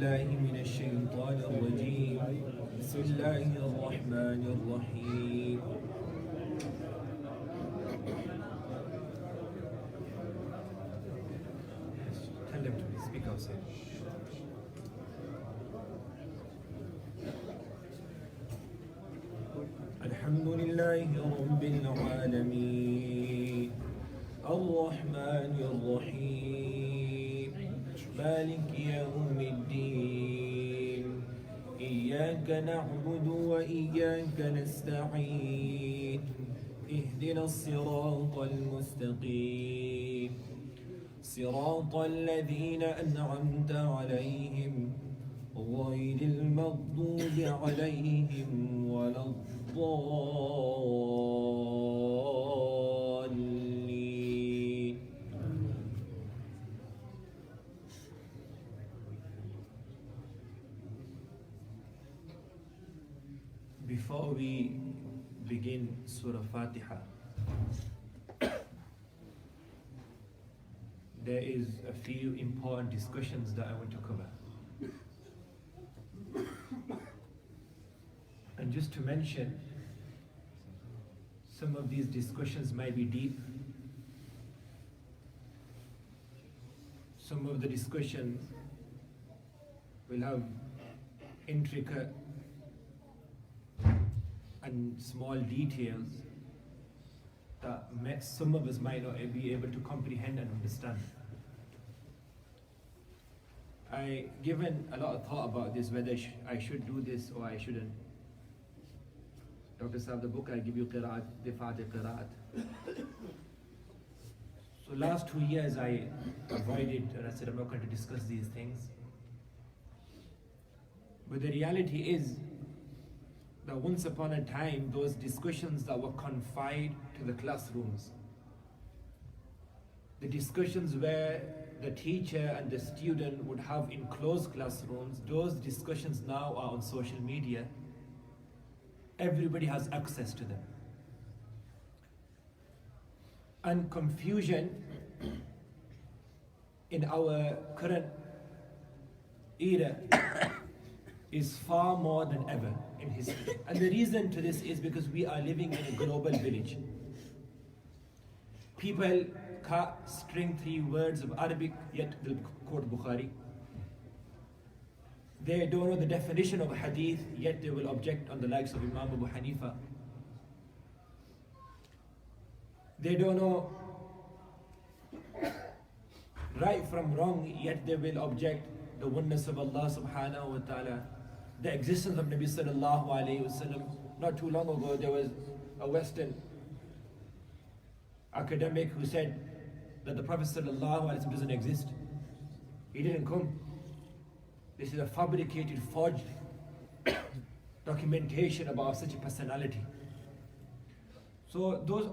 بالله من الشيطان الرجيم بسم الله الرحمن الرحيم Tell them to speak outside. الحمد لله رب العالمين الرحمن الرحيم مالك يوم الدين إياك نعبد وإياك نستعين اهدنا الصراط المستقيم صراط الذين أنعمت عليهم غير المغضوب عليهم ولا الضالين. Before we begin Surah Fatiha, there is a few important discussions that I want to cover. And just to mention, some of these discussions might be deep. Some of the discussions will have intricate and small details that some of us might not be able to comprehend and understand. I given a lot of thought about this, whether I should do this or I shouldn't. Dr. Saab, the book I give you, Qiraat, Difa'at Qiraat. So last 2 years I avoided and I said I'm not going to discuss these things. But the reality is that once upon a time, those discussions that were confined to the classrooms, the discussions where the teacher and the student would have in closed classrooms, those discussions now are on social media. Everybody has access to them. And confusion in our current era is far more than ever in history. And the reason to this is because we are living in a global village. People can't string 3 words of Arabic, yet will quote Bukhari. They don't know the definition of a hadith, yet they will object on the likes of Imam Abu Hanifa. They don't know right from wrong, yet they will object the oneness of Allah subhanahu wa ta'ala, the existence of Nabi sallallahu alayhi wasallam. Not too long ago, there was a Western academic who said that the Prophet sallallahu alayhi wasallam doesn't exist. He didn't come. This is a fabricated, forged documentation about such a personality. So those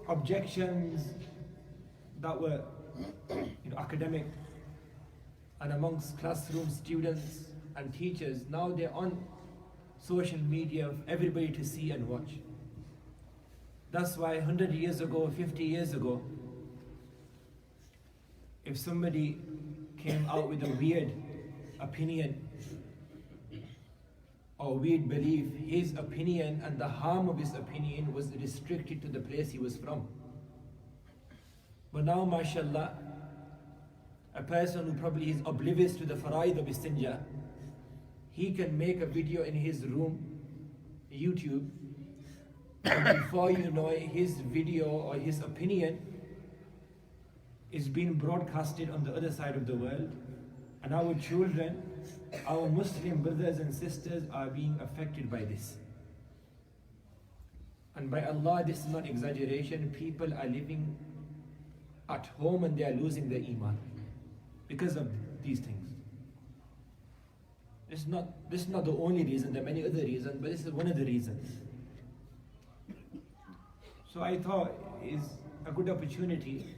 objections that were academic and amongst classroom students and teachers, now they're on social media for everybody to see and watch. That's why 100 years ago, 50 years ago, if somebody came out with a weird opinion or weird belief, his opinion and the harm of his opinion was restricted to the place he was from. But now, mashallah, a person who probably is oblivious to the faraid of istinja, he can make a video in his room, YouTube, and before you know it, his video or his opinion is being broadcasted on the other side of the world. And our children, our Muslim brothers and sisters are being affected by this. And by Allah, this is not exaggeration. People are living at home and they are losing their iman because of these things. This is not the only reason, there are many other reasons, but this is one of the reasons. So I thought it's a good opportunity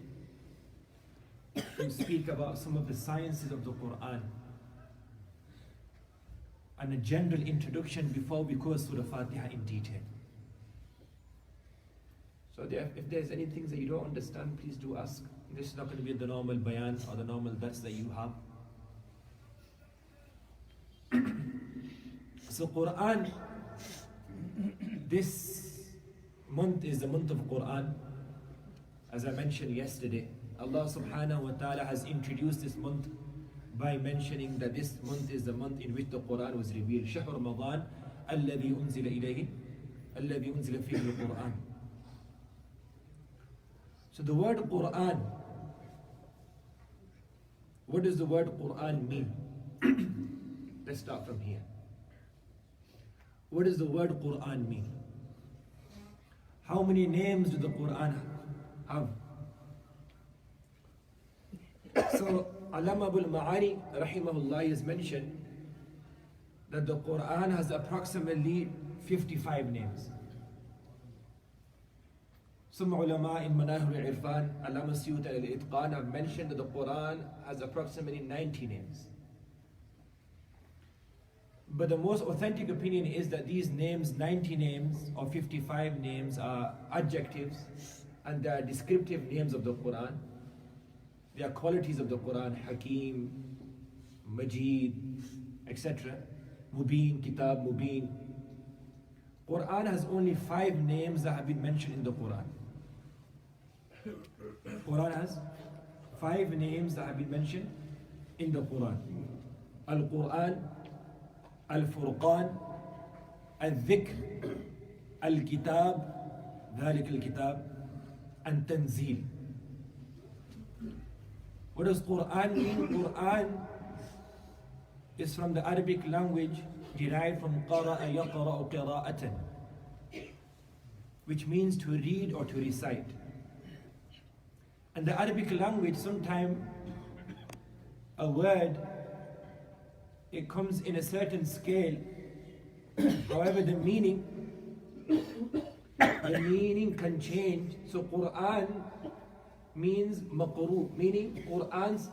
to speak about some of the sciences of the Quran and a general introduction before we go through the Fatiha in detail. So if there's any things that you don't understand, please do ask. This is not going to be the normal bayan or the normal dars that you have. So Quran, this month is the month of Quran. As I mentioned yesterday, Allah subhanahu wa ta'ala has introduced this month by mentioning that this month is the month in which the Quran was revealed. شهر رمضان الذي أنزل إليه الذي أنزل فيه القرآن. So the word Quran, what does the word Quran mean? Let's start from here. What does the word Quran mean? How many names does the Quran have? So Allama Abul Ma'ari rahimahullah has mentioned that the Quran has approximately 55 names. Some ulama in Manahir al-Irfan, Allama Suyuti al-Itqan have mentioned that the Quran has approximately 90 names. But the most authentic opinion is that these names, 90 names or 55 names, are adjectives and they are descriptive names of the Quran. They are qualities of the Quran: Hakim, Majid, etc. Mubin, Kitab, Mubin. Quran has only 5 names that have been mentioned in the Quran. Quran has 5 names that have been mentioned in the Quran: Al-Quran, Al-Furqan, Al-Dhikr, Al-Kitab, ذلك الكتاب, and Tanzil. What does Quran mean? Quran is from the Arabic language, derived from قرأ يقرأ قراءة, which means to read or to recite. And the Arabic language, sometimes a word, it comes in a certain scale. However, the meaning can change. So Quran means maqru, meaning Quran's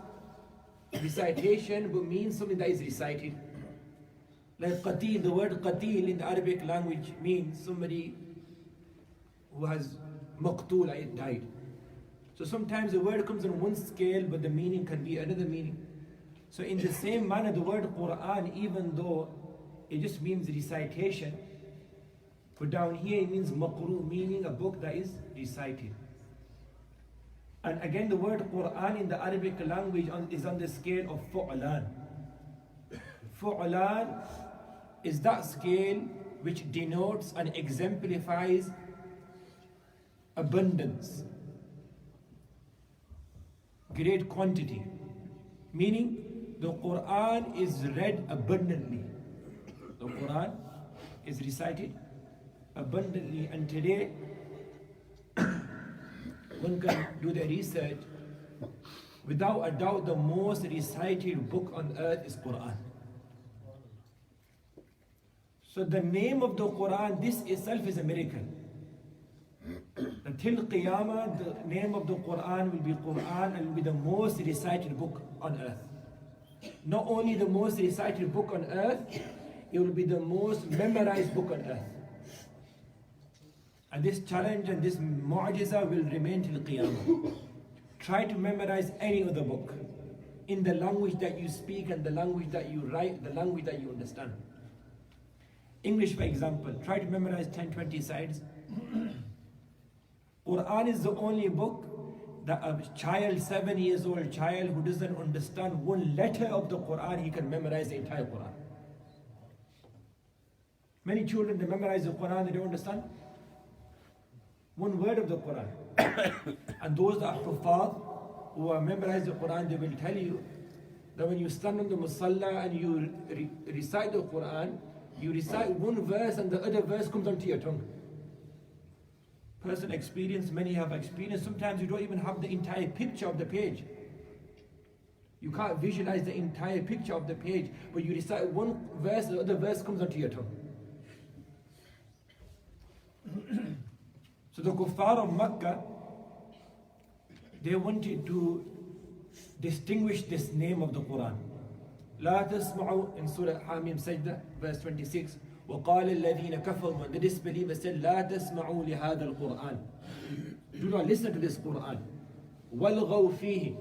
recitation, but means something that is recited. Like qatil, the word qatil in the Arabic language means somebody who has maqtul, died. So sometimes the word comes on one scale, but the meaning can be another meaning. So in the same manner, the word Quran, even though it just means recitation, but down here it means maqru, meaning a book that is recited. And again, the word Quran in the Arabic language is on the scale of fu'lan. Fu'lan is that scale which denotes and exemplifies abundance, great quantity, meaning the Quran is read abundantly. The Quran is recited abundantly, and today one can do the research. Without a doubt, the most recited book on earth is Quran. So the name of the Quran, this itself is a miracle. Until Qiyamah, the name of the Quran will be Quran and will be the most recited book on earth. Not only the most recited book on earth, it will be the most memorized book on earth. And this challenge and this mu'jiza will remain till Qiyamah. Try to memorize any other book in the language that you speak and the language that you write, the language that you understand. English, for example, try to memorize 10-20 sides. Quran is the only book that a child, 7 years old child who doesn't understand one letter of the Quran, he can memorize the entire Quran. Many children, they memorize the Quran, they don't understand one word of the Quran. And those that are huffaz, who have memorized the Quran, they will tell you that when you stand on the musalla and you recite the Quran, you recite one verse and the other verse comes onto your tongue. Personal experience, many have experienced, sometimes you don't even have the entire picture of the page. You can't visualize the entire picture of the page, but you recite one verse, the other verse comes onto your tongue. So the kuffar of Makkah, they wanted to distinguish this name of the Quran. لا تسمعوا in Surah Hamim Sajda, verse 26. وقال الذين كفروا, when the disbelievers said, لا تسمعوا لهذا القرآن. Do not listen to this Quran. وَالْغَوْ فِيهِ,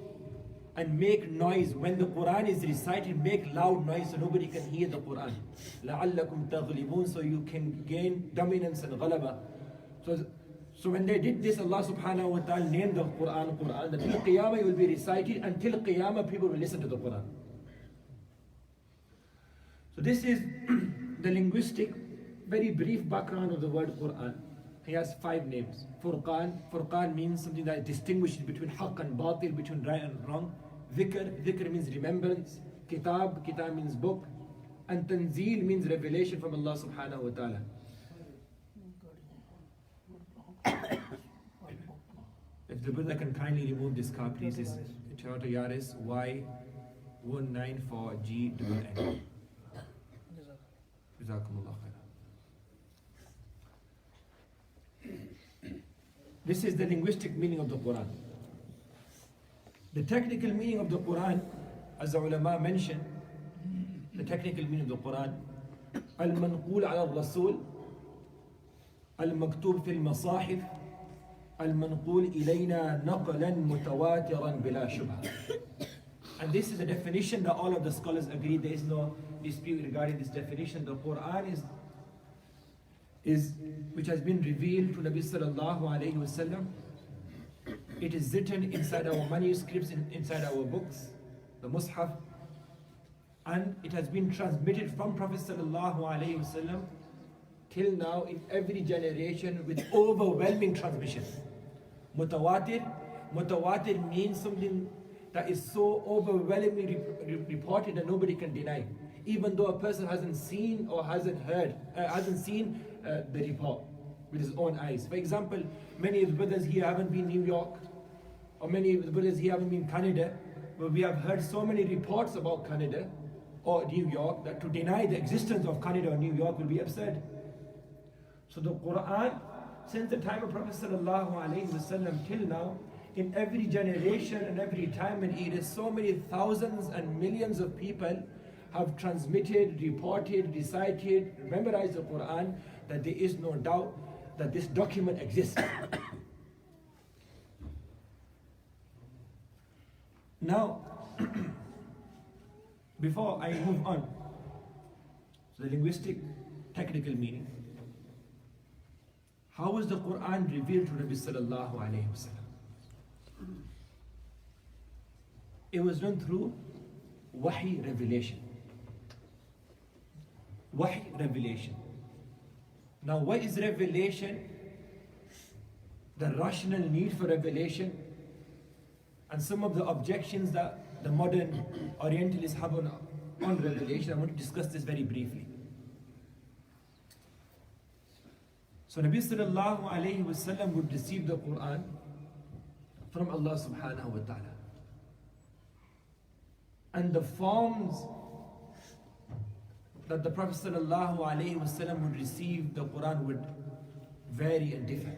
and make noise when the Quran is recited, make loud noise so nobody can hear the Quran. لَعَلَّكُمْ تَغْلِبُونَ, so you can gain dominance and ghalaba. So when they did this, Allah subhanahu wa ta'ala named the Quran, that till Qiyamah it will be recited, until Qiyamah people will listen to the Quran. So this is the linguistic, very brief background of the word Quran. He has 5 names. Furqan means something that distinguishes between haqq and batil, between right and wrong. Dhikr means remembrance. Kitab means book. And Tanzeel means revelation from Allah subhanahu wa ta'ala. If the brother can kindly remove this car, please. It's Toyota Yaris Y194GNN. Jazakumullah khair. This is the linguistic meaning of the Quran. The technical meaning of the Quran, as the ulama mentioned, the technical meaning of the Quran, al-manqul ala al-rasul, al-maktub fil masahif, al-manqul ilayna naqlan mutawatiran bila shubha. And this is a definition that all of the scholars agree. There is no dispute regarding this definition. The Quran is which has been revealed to Nabi sallallahu alayhi wasallam. It is written inside our manuscripts, inside our books, the Mus'haf, and it has been transmitted from Prophet sallallahu alayhi wasallam till now in every generation with overwhelming transmission. Mutawatir means something that is so overwhelmingly reported that nobody can deny, even though a person hasn't seen or hasn't seen the report with his own eyes. For example, many of the brothers here haven't been New York, or many of the brothers here haven't been Canada, but we have heard so many reports about Canada or New York that to deny the existence of Canada or New York will be absurd. So the Quran, since the time of Prophet sallallahu alaihi wasallam till now, in every generation and every time and era, so many thousands and millions of people have transmitted, reported, recited, memorized the Quran, that there is no doubt that this document exists. Now, before I move on to the linguistic, technical meaning, how was the Quran revealed to Nabi sallallahu alayhi wasallam? It was done through wahy, revelation. Wahy, revelation. Now, what is revelation? The rational need for revelation, and some of the objections that the modern Orientalists have on revelation. I want to discuss this very briefly. So Nabi sallallahu alayhi wasallam would receive the Quran from Allah subhanahu wa ta'ala. And the forms that the Prophet sallallahu alayhi wasallam would receive the Quran would vary and differ,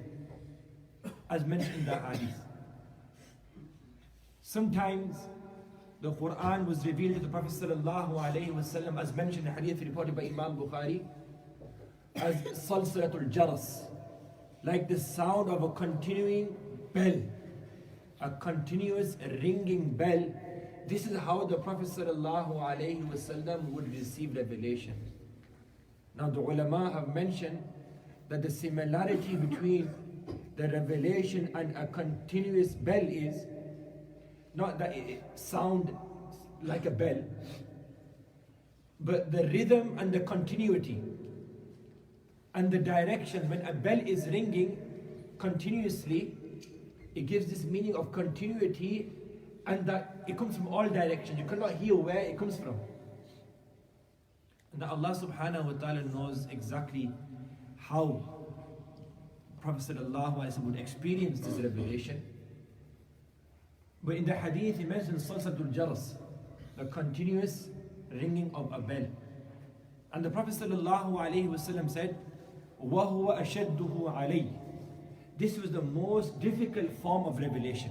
as mentioned in the hadith. Sometimes the Quran was revealed to the Prophet sallallahu alayhi wasallam, as mentioned in the hadith reported by Imam Bukhari, as salsalatul jaras, like the sound of a continuing bell, a continuous ringing bell. This is how the Prophet sallallahu alaihi wasallam would receive revelation. Now the ulama have mentioned that the similarity between the revelation and a continuous bell is not that it sounds like a bell, but the rhythm and the continuity and the direction. When a bell is ringing continuously, it gives this meaning of continuity, and that it comes from all directions. You cannot hear where it comes from. And that Allah subhanahu wa ta'ala knows exactly how Prophet sallallahu alaihi wasallam would experience this revelation. But in the hadith he mentions salsatul jaras, the continuous ringing of a bell. And the Prophet sallallahu alaihi wasallam said, وَهُوَ أَشَدُّهُ عَلَيْهِ. This was the most difficult form of revelation.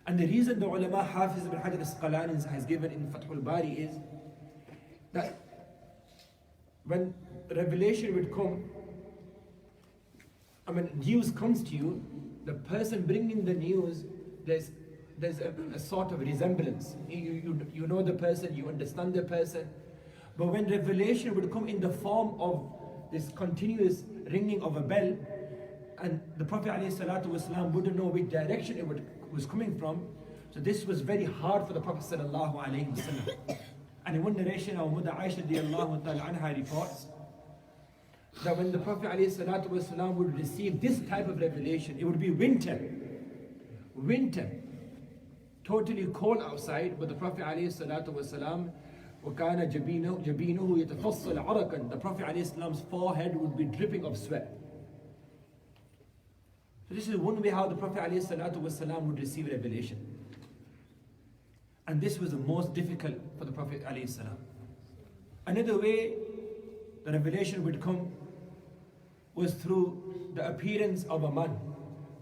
And the reason the ulama Hafiz ibn Hajar al-Asqalani has given in Fathul Bari is that when revelation would come, news comes to you, the person bringing the news, there's there's a sort of resemblance. You know the person, you understand the person. But when revelation would come in the form of this continuous ringing of a bell, and the Prophet ﷺ wouldn't know which direction it was coming from, so this was very hard for the Prophet ﷺ. And in one narration, our mother Aisha anha reports that when the Prophet ﷺ would receive this type of revelation, it would be winter, totally cold outside, but the Prophet ﷺ وَكَانَ جَبِينُهُ يَتَفَصَّلَ عَرَقًا, the Prophet ﷺ's forehead would be dripping of sweat. So this is one way how the Prophet ﷺ would receive revelation. And this was the most difficult for the Prophet ﷺ. Another way the revelation would come was through the appearance of a man.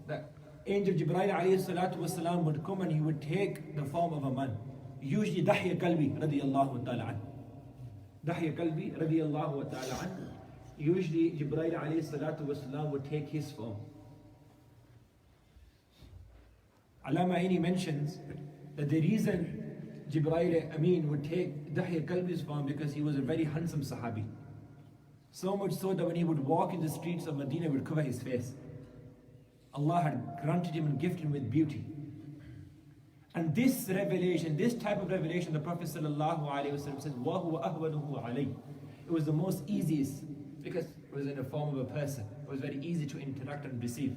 The angel Jibreel ﷺ would come and he would take the form of a man. Usually Dahya Kalbi radiyallahu ta'ala an. Dahya Kalbi radiyallahu ta'ala an. Usually Jibreel ﷺ would take his form. Allama Aini mentions that the reason Jibreel Amin would take Dahya Kalbi's form because he was a very handsome Sahabi. So much so that when he would walk in the streets of Medina, he would cover his face. Allah had granted him and gifted him with beauty. And this revelation, this type of revelation, the Prophet ﷺ says, وَهُوَ أَهْوَنُهُ عَلَيْهِ. It was the most easiest because it was in the form of a person. It was very easy to interact and receive.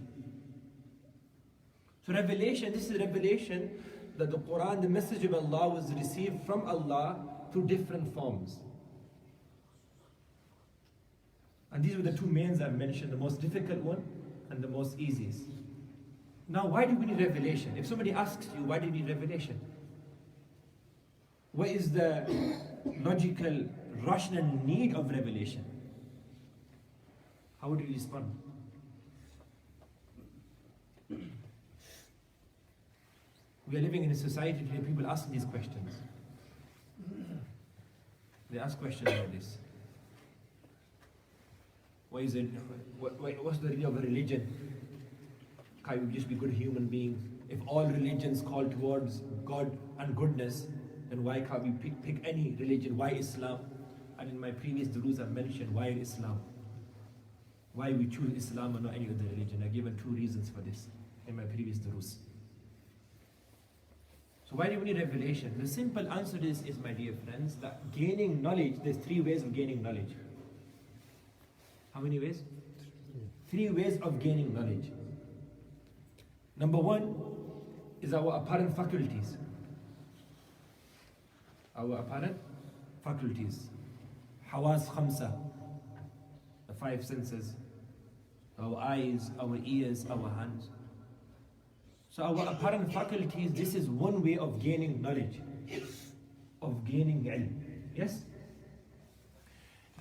So revelation, this is revelation that the Quran, the message of Allah, was received from Allah through different forms. And these were the two mains I've mentioned, the most difficult one and the most easiest. Now, why do we need revelation? If somebody asks you, why do you need revelation? What is the logical, rational need of revelation? How would you respond? We are living in a society where people ask these questions. They ask questions like this. What is it? What's the reason of a religion? Can't we just be good human beings? If all religions call towards God and goodness, then why can't we pick any religion? Why Islam? And in my previous duroos I've mentioned why Islam. Why we choose Islam and not any other religion. I've given 2 reasons for this in my previous duroos. So why do we need revelation? The simple answer is, my dear friends, that gaining knowledge, there's 3 ways of gaining knowledge. How many ways? 3 ways of gaining knowledge. Number 1 is our apparent faculties. Our apparent faculties. Hawas khamsa, the 5 senses. Our eyes, our ears, our hands. So our apparent faculties, this is one way of gaining knowledge, of gaining ilm. Yes?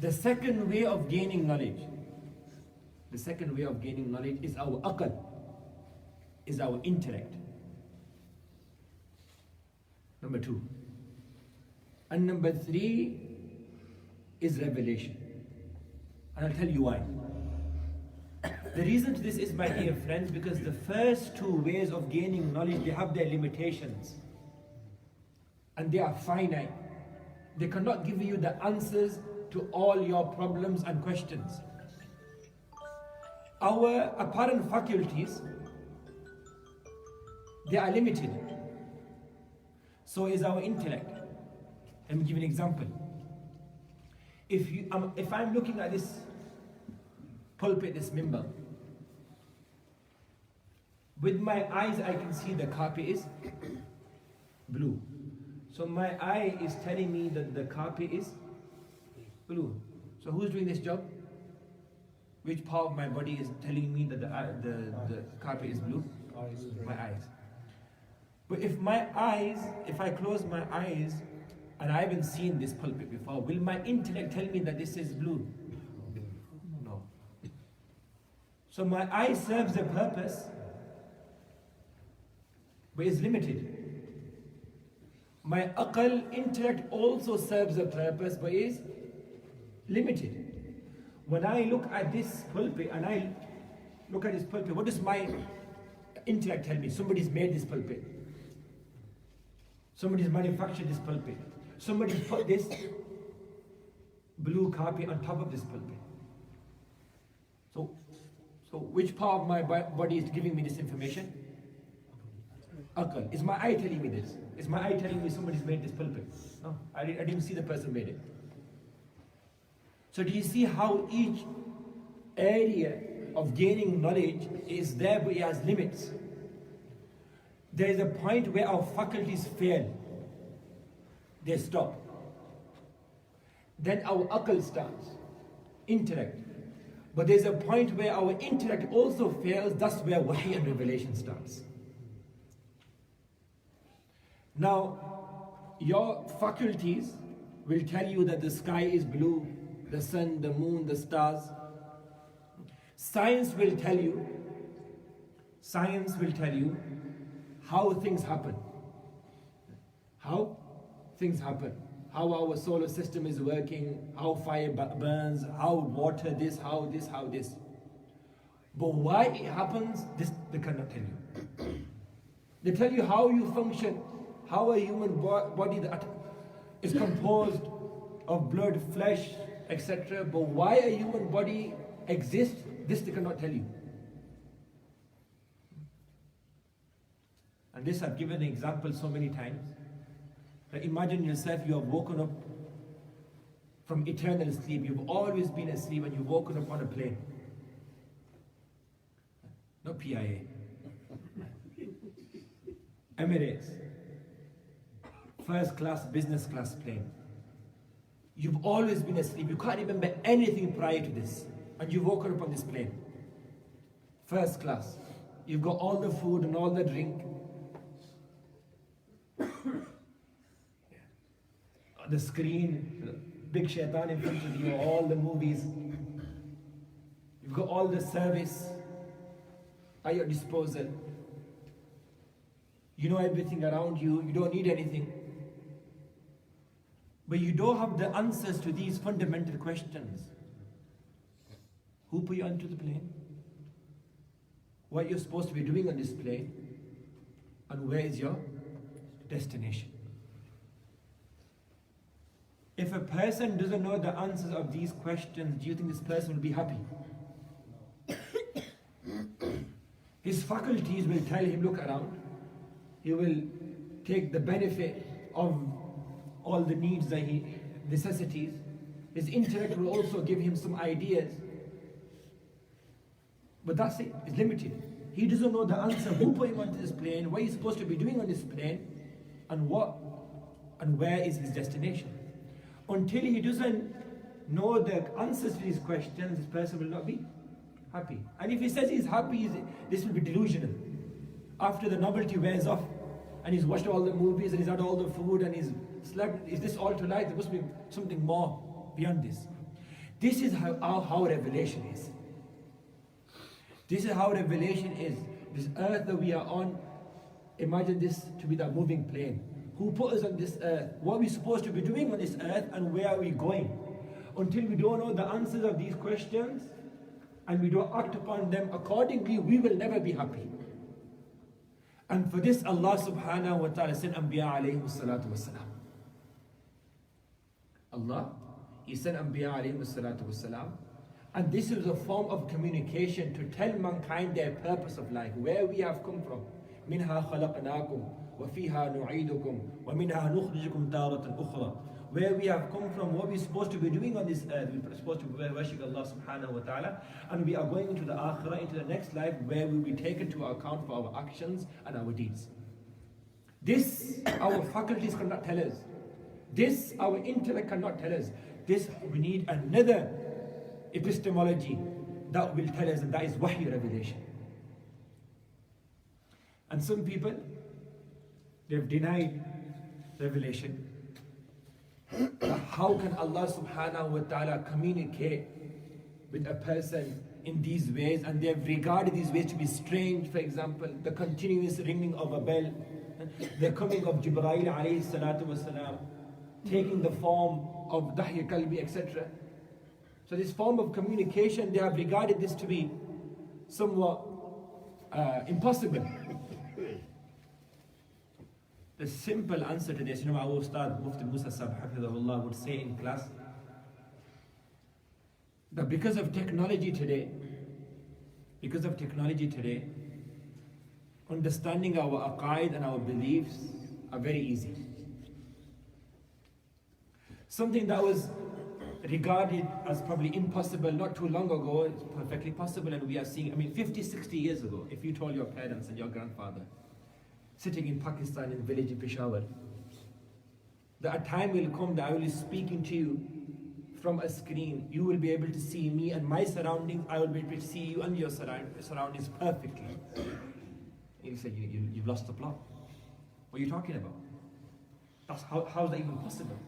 The second way of gaining knowledge, is our aql, is our intellect. Number 2. And number 3 is revelation. And I'll tell you why. The reason to this is, my dear friends, because the first 2 ways of gaining knowledge, they have their limitations. And they are finite. They cannot give you the answers to all your problems and questions. Our apparent faculties, they are limited. So is our intellect. Let me give you an example. If I'm looking at this pulpit, this minbar, with my eyes I can see the carpet is blue. So my eye is telling me that the carpet is blue. So who's doing this job? Which part of my body is telling me that the carpet is blue? My eyes. But if I close my eyes and I haven't seen this pulpit before, will my intellect tell me that this is blue? No. So my eye serves a purpose, but is limited. My aql, intellect, also serves a purpose, but is limited. When I look at this pulpit what does my intellect tell me? Somebody's made this pulpit. Somebody's manufactured this pulpit. Somebody's put this blue carpet on top of this pulpit. So which part of my body is giving me this information? Akal. Is my eye telling me this? Is my eye telling me somebody's made this pulpit? No, I didn't see the person made it. So do you see how each area of gaining knowledge is there, but it has limits? There is a point where our faculties fail. They stop. Then our akal starts, intellect. But there's a point where our intellect also fails. That's where wahy and revelation starts. Now, your faculties will tell you that the sky is blue, the sun, the moon, the stars. Science will tell you how things happen. How things happen. How our solar system is working, how fire burns, how water this, how this, how this. But why it happens, this they cannot tell you. They tell you how you function, how a human body that is composed of blood, flesh, etc. But why a human body exists, this they cannot tell you. And this I've given an example so many times. Imagine yourself, you have woken up from eternal sleep. You've always been asleep and you've woken up on a plane. Not PIA. Emirates. First class, business class plane. You've always been asleep. You can't remember anything prior to this. And you've woken up on this plane. First class. You've got all the food and all the drink. The screen, big shaitan in front of you, all the movies. You've got all the service at your disposal. You know everything around you. You don't need anything. But you don't have the answers to these fundamental questions. Who put you onto the plane? What you're supposed to be doing on this plane? And where is your destination? If a person doesn't know the answers of these questions, do you think this person will be happy? His faculties will tell him, look around. He will take the benefit of all the needs that necessities. His intellect will also give him some ideas. But that's it, it's limited. He doesn't know the answer, who put him onto this plane, what he's supposed to be doing on this plane, and where is his destination. Until he doesn't know the answers to these questions, this person will not be happy. And if he says he's happy, this will be delusional. After the novelty wears off, and he's watched all the movies, and he's had all the food, and he's slept, is this all to life? There must be something more beyond this. This is how revelation is. This is how revelation is. This earth that we are on, imagine this to be that moving plane. Who put us on this earth? What are we supposed to be doing on this earth, and where are we going? Until we don't know the answers of these questions and we don't act upon them accordingly, we will never be happy. And for this, Allah subhanahu wa ta'ala sent Anbiya alayhi salatu wasalam. Allah, He sent Anbiya alayhi salatu wasalam. And this is a form of communication to tell mankind their purpose of life, where we have come from. منها خلقناكم وفيها نعيدكم ومنها نخرجكم تارة أخرى. Where we have come from, what we're supposed to be doing on this earth. We're supposed to worship Allah subhanahu wa ta'ala, and we are going into the akhirah, into the next life, where we will be taken to account for our actions and our deeds. This our faculties cannot tell us. This our intellect cannot tell us. This we need another epistemology that will tell us, and that is wahy, revelation. And some people, they've denied revelation. How can Allah subhanahu wa ta'ala communicate with a person in these ways? And they've regarded these ways to be strange. For example, the continuous ringing of a bell, the coming of Jibreel alayhi salatu wasalam, taking the form of Dahya Kalbi, etc. So this form of communication, they have regarded this to be somewhat impossible. The simple answer to this, our Ustad Mufti Musa Sahib Hafidhahullah would say in class that because of technology today, understanding our aqaid and our beliefs are very easy. Something that was regarded as probably impossible not too long ago is perfectly possible, and we are seeing, 50, 60 years ago, if you told your parents and your grandfather, sitting in Pakistan in village in Peshawar, that a time will come that I will be speaking to you from a screen, you will be able to see me and my surroundings, I will be able to see you and your surroundings perfectly. You said, you've lost the plot. What are you talking about? How is that even possible?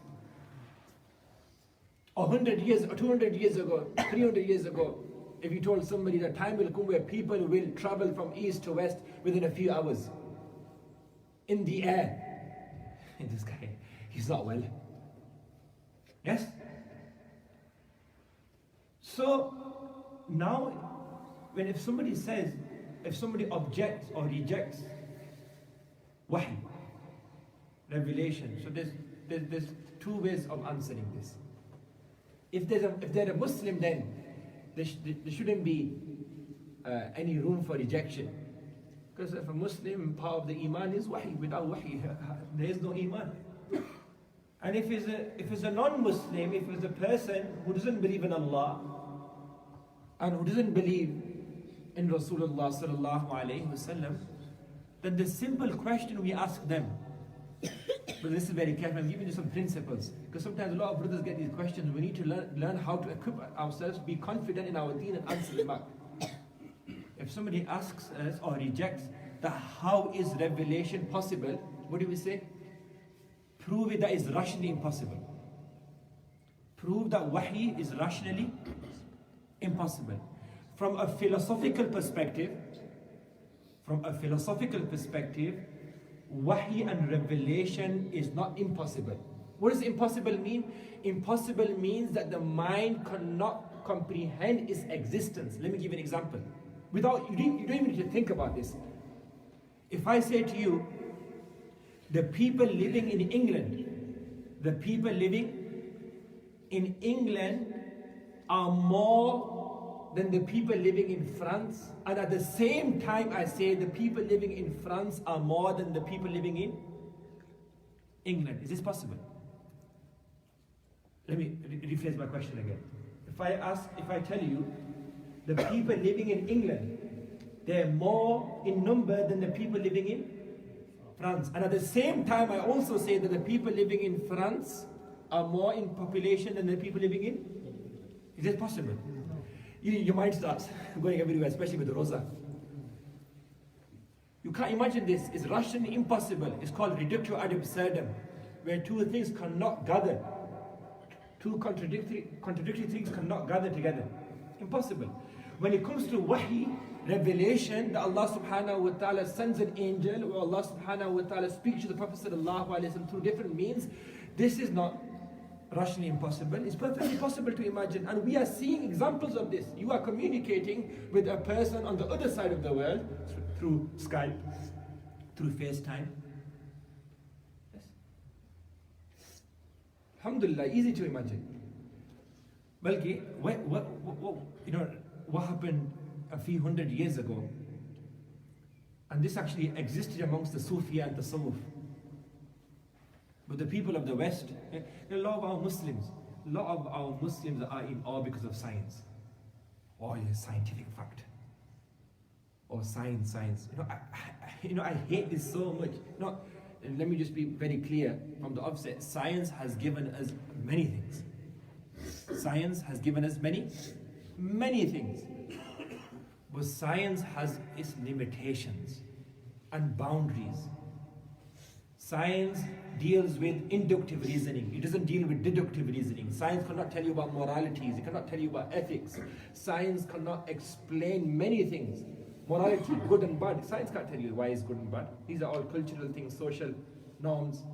100 years, or 200 years ago, 300 years ago, if you told somebody that time will come where people will travel from east to west within a few hours, in the air, this guy, he's not well. Yes? So, now, if somebody objects or rejects wahy, revelation, so there's two ways of answering this. If they're a Muslim, then there shouldn't be any room for rejection. Because if a Muslim, part of the Iman is wahy. Without wahy, there is no Iman. And if it's a non-Muslim, if it's a person who doesn't believe in Allah and who doesn't believe in Rasulullah sallallahu alayhi wasallam, then the simple question we ask them, but this is very careful, I'm giving you some principles, because sometimes a lot of brothers get these questions. We need to learn how to equip ourselves, be confident in our deen and answer them back. If somebody asks us or rejects that how is revelation possible, what do we say? Prove it that is rationally impossible. Prove that wahy is rationally impossible. From a philosophical perspective, wahy and revelation is not impossible. What does impossible mean? Impossible means that the mind cannot comprehend its existence. Let me give you an example. You don't even need to think about this. If I say to you, the people living in England are more than the people living in France, and at the same time I say the people living in France are more than the people living in England. Is this possible? Let me rephrase my question again. If I tell you the people living in England, they're more in number than the people living in France, and at the same time I also say that the people living in France are more in population than the people living in, is this possible? Your mind starts going everywhere, especially with the Rosa. You can't imagine this. It's rationally impossible. It's called reductio ad absurdum, where two things cannot gather. Two contradictory things cannot gather together. Impossible. When it comes to wahy, revelation, that Allah subhanahu wa ta'ala sends an angel, or Allah subhanahu wa ta'ala speaks to the Prophet sallallahu alaihi wasallam through different means, this is not rationally impossible. It's perfectly possible to imagine, and we are seeing examples of this. You are communicating with a person on the other side of the world through Skype, through FaceTime. Yes. Alhamdulillah, easy to imagine. Balki, what happened a few hundred years ago, and this actually existed amongst the Sufi and the Tasawwuf. But the people of the West, a lot of our Muslims are in awe because of science. Oh, yeah, scientific fact. Or science. I hate this so much. Let me just be very clear from the offset. Science has given us many things. Science has given us many things. But science has its limitations and boundaries. Science deals with inductive reasoning. It doesn't deal with deductive reasoning. Science cannot tell you about moralities. It cannot tell you about ethics. Science cannot explain many things. Morality, good and bad. Science can't tell you why it's good and bad. These are all cultural things, social norms.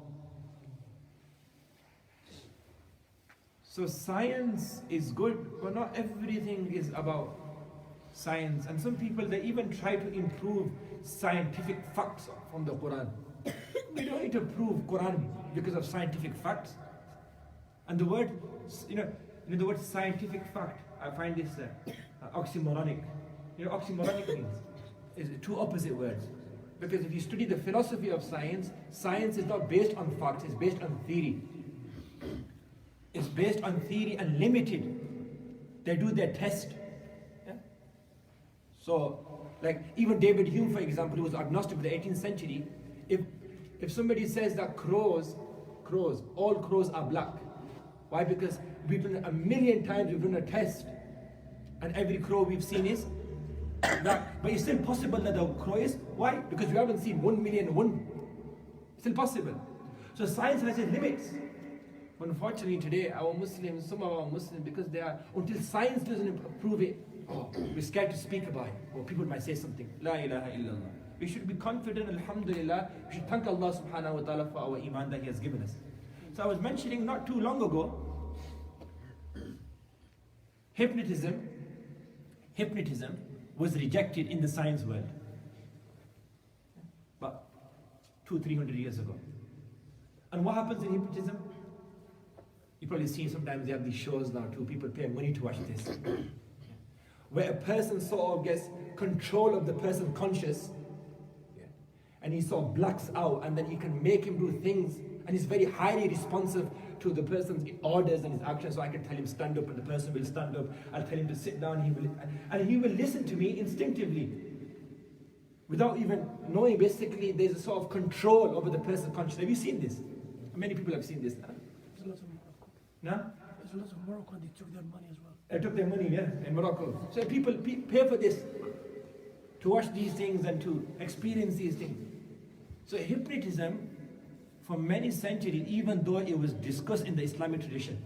So science is good, but not everything is about science. And some people, they even try to improve scientific facts from the Quran. We don't try to prove Quran because of scientific facts. And the word, the word scientific fact, I find this oxymoronic. Oxymoronic means is two opposite words. Because if you study the philosophy of science, science is not based on facts, it's based on theory. It's based on theory and limited. They do their test. Yeah? So, like even David Hume, for example, who was agnostic in the 18th century, if somebody says that all crows are black. Why? Because we've done 1,000,000 times, we've done a test, and every crow we've seen is black. But it's still possible that the crow is. Why? Because we haven't seen 1,000,001. It's still possible. So science has its limits. Unfortunately today, some of our Muslims, because they are, until science doesn't prove it, we're scared to speak about it, or people might say something. La ilaha illallah. We should be confident, alhamdulillah. We should thank Allah subhanahu wa ta'ala for our iman that He has given us. So I was mentioning not too long ago, hypnotism was rejected in the science world. About 200-300 years ago. And what happens in hypnotism? You probably see sometimes they have these shows now too, people pay money to watch this. Where a person sort of gets control of the person's conscious, and he sort of blacks out, and then you can make him do things, and he's very highly responsive to the person's orders and his actions. So I can tell him stand up, and the person will stand up. I'll tell him to sit down, and he will listen to me instinctively, without even knowing. Basically, there's a sort of control over the person's conscious. Have you seen this? Many people have seen this. There's a lot of Morocco. No? There's a lot of Morocco, they took their money as well. They took their money, yeah, in Morocco. So people pay for this, to watch these things and to experience these things. So hypnotism, for many centuries, even though it was discussed in the Islamic tradition,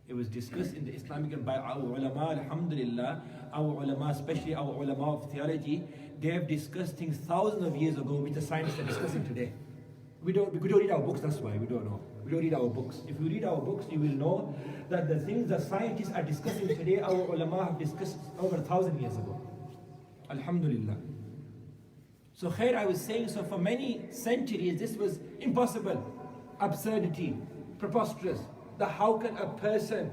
it was discussed in the Islamic, by our ulama, alhamdulillah, our ulama, especially our ulama of theology, they have discussed things thousands of years ago which the scientists are discussing today. We don't read our books, that's why we don't know. We don't read our books. If you read our books, you will know that the things that scientists are discussing today, our ulama have discussed over 1,000 years ago. Alhamdulillah. So khair, I was saying, so for many centuries this was impossible, absurdity, preposterous. That how can a person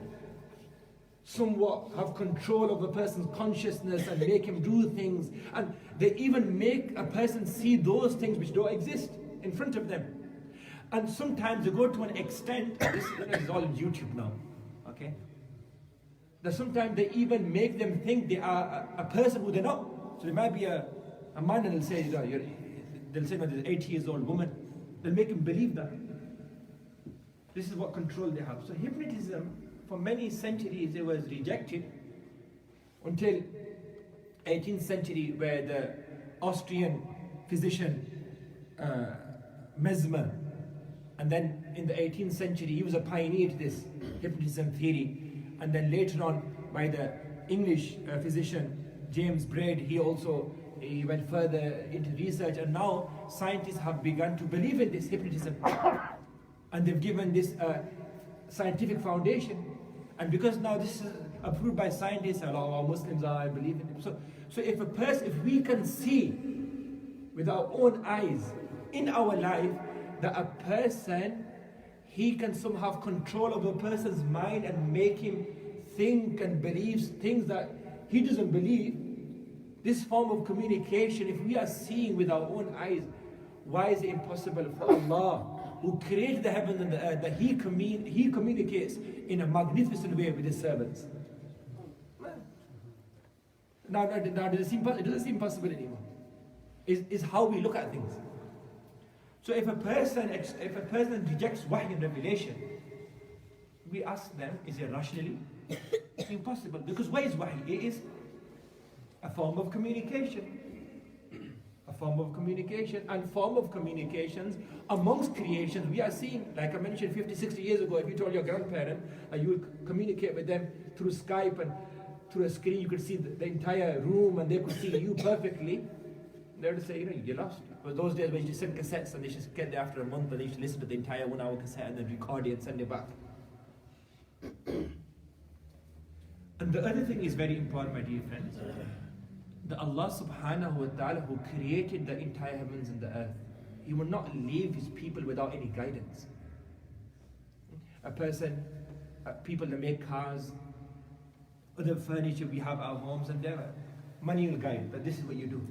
somewhat have control of a person's consciousness and make him do things, and they even make a person see those things which don't exist in front of them. And sometimes they go to an extent, this is all on YouTube now, okay? That sometimes they even make them think they are a person who they're not. So there might be a man and they'll say, there's an 80-year-old woman. They'll make him believe that. This is what control they have. So hypnotism, for many centuries, it was rejected until 18th century, where the Austrian physician Mesmer, and then in the 18th century, he was a pioneer to this hypnotism theory. And then later on, by the English physician James Braid, he went further into research, and now scientists have begun to believe in this hypnotism, and they've given this scientific foundation. And because now this is approved by scientists, and all our Muslims are, I believe in it. So if we can see with our own eyes in our life that a person, he can somehow have control of a person's mind and make him think and believe things that he doesn't believe. This form of communication, if we are seeing with our own eyes, why is it impossible for Allah, who created the heavens and the earth, that He communicates in a magnificent way with His servants? Now it doesn't seem possible anymore. It's how we look at things. So if a person rejects wahy and revelation, we ask them, is it rationally? It's impossible. Because what is wahy? It is a form of communication. A form of communication. And form of communications amongst creations, we are seeing, like I mentioned 50, 60 years ago, if you told your grandparent that you would communicate with them through Skype and through a screen, you could see the entire room and they could see you perfectly, they would say, you're lost. But those days when you just send cassettes and they just get there after a month and they just listen to the entire 1 hour cassette and then record it and send it back. And the other thing is very important, my dear friends, that Allah subhanahu wa ta'ala, who created the entire heavens and the earth, He will not leave his people without any guidance. A person, people that make cars, other furniture, we have our homes, and their money will guide, but this is what you do.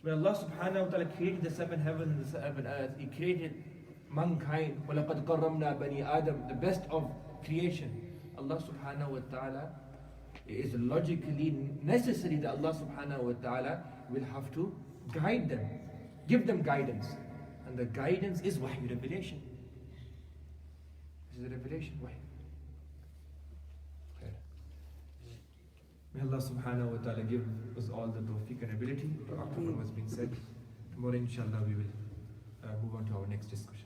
When Allah subhanahu wa ta'ala created the 7 heavens and the 7 earth, He created mankind, وَلَقَدْ قَرَّمْنَا بَنِي Adam, the best of creation. Allah subhanahu wa ta'ala, it is logically necessary that Allah subhanahu wa ta'ala will have to guide them, give them guidance. And the guidance is wahy, revelation. This is a revelation, wahy. May Allah subhanahu wa ta'ala give us all the tawfiq and ability to act upon what's been said. Tomorrow inshallah we will move on to our next discussion.